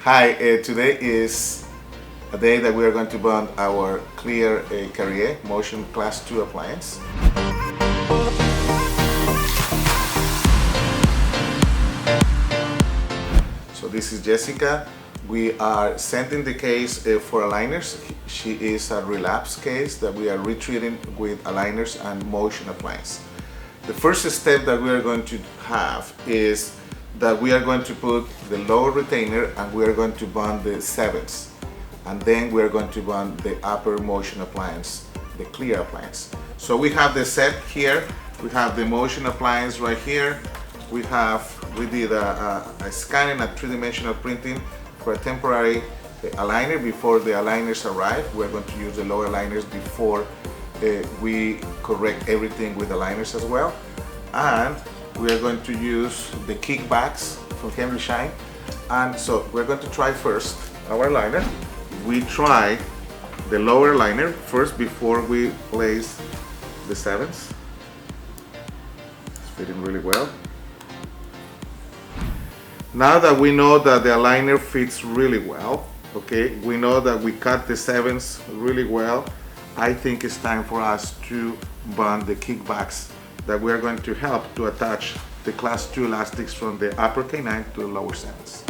Hi, today is a day that we are going to bond our clear Carrier Motion Class 2 appliance. So this is Jessica. We are sending the case for aligners. She is a relapsed case that we are retreating with aligners and motion appliance. The first step that we are going to have is that we are going to put the lower retainer and we are going to bond the sevens, and then we are going to bond the upper motion appliance, the clear appliance. So we have the set here, we have the motion appliance right here, we did a scanning, a three-dimensional printing for a temporary aligner before the aligners arrive. We're going to use the lower aligners before we correct everything with aligners as well. And we are going to use the kickbacks from Schein. And so we're going to try first our aligner. We try the lower aligner first before we place the sevens. It's fitting really well. Now that we know that the aligner fits really well, okay, we know that we cut the sevens really well, I think it's time for us to bond the kickbacks that we are going to help to attach the class 2 elastics from the upper canine to the lower sevens.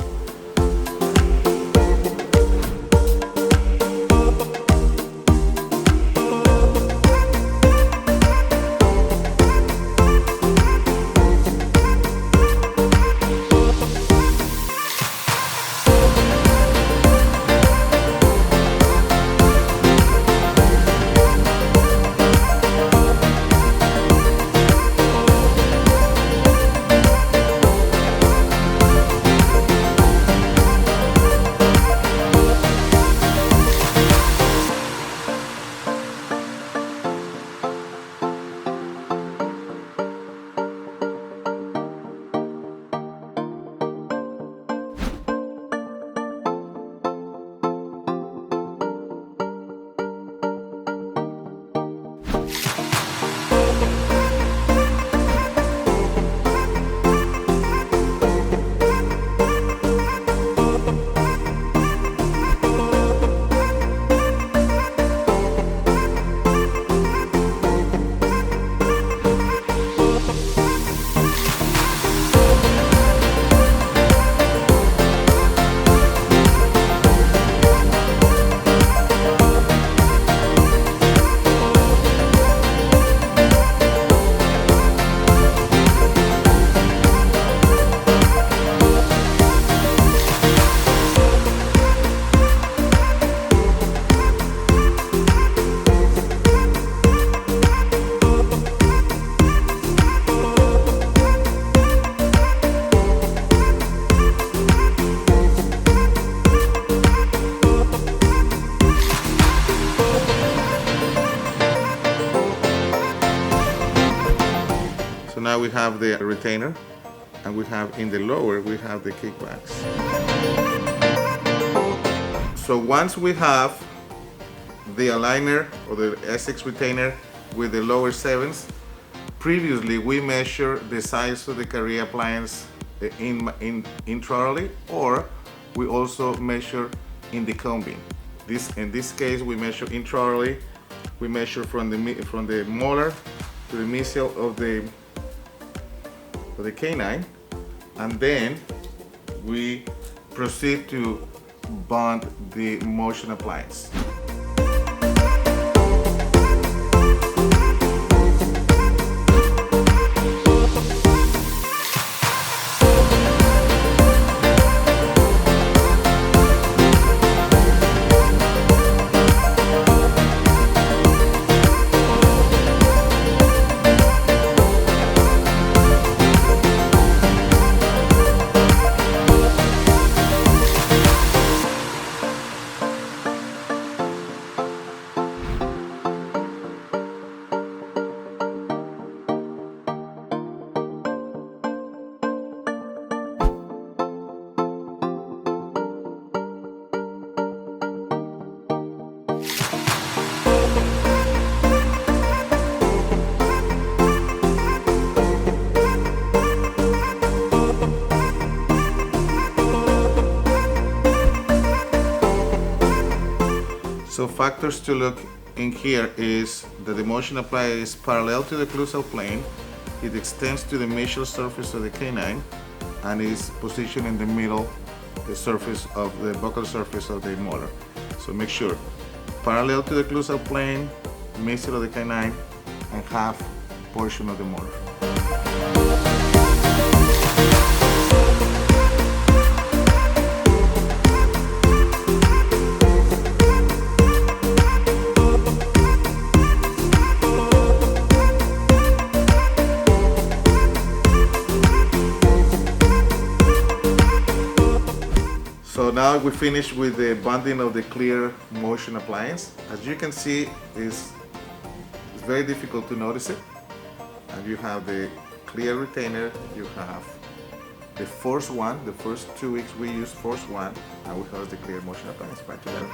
So now we have the retainer, and we have in the lower, we have the kickbacks. So once we have the aligner or the S6 retainer with the lower sevens, previously we measure the size of the Carrier appliance intraorally, or we also measure in the cone beam. In this case, we measure intraorally. We measure from the molar to the mesial of the canine, and then we proceed to bond the motion appliance. So factors to look in here is that the motion applied is parallel to the occlusal plane, it extends to the mesial surface of the canine, and is positioned in the middle, the surface of the buccal surface of the molar. So make sure, parallel to the occlusal plane, mesial of the canine, and half portion of the molar. So now we finish with the bonding of the clear motion appliance. As you can see, it's very difficult to notice it. And you have the clear retainer, you have the force one, the first 2 weeks we use force one, and we have the clear motion appliance right together.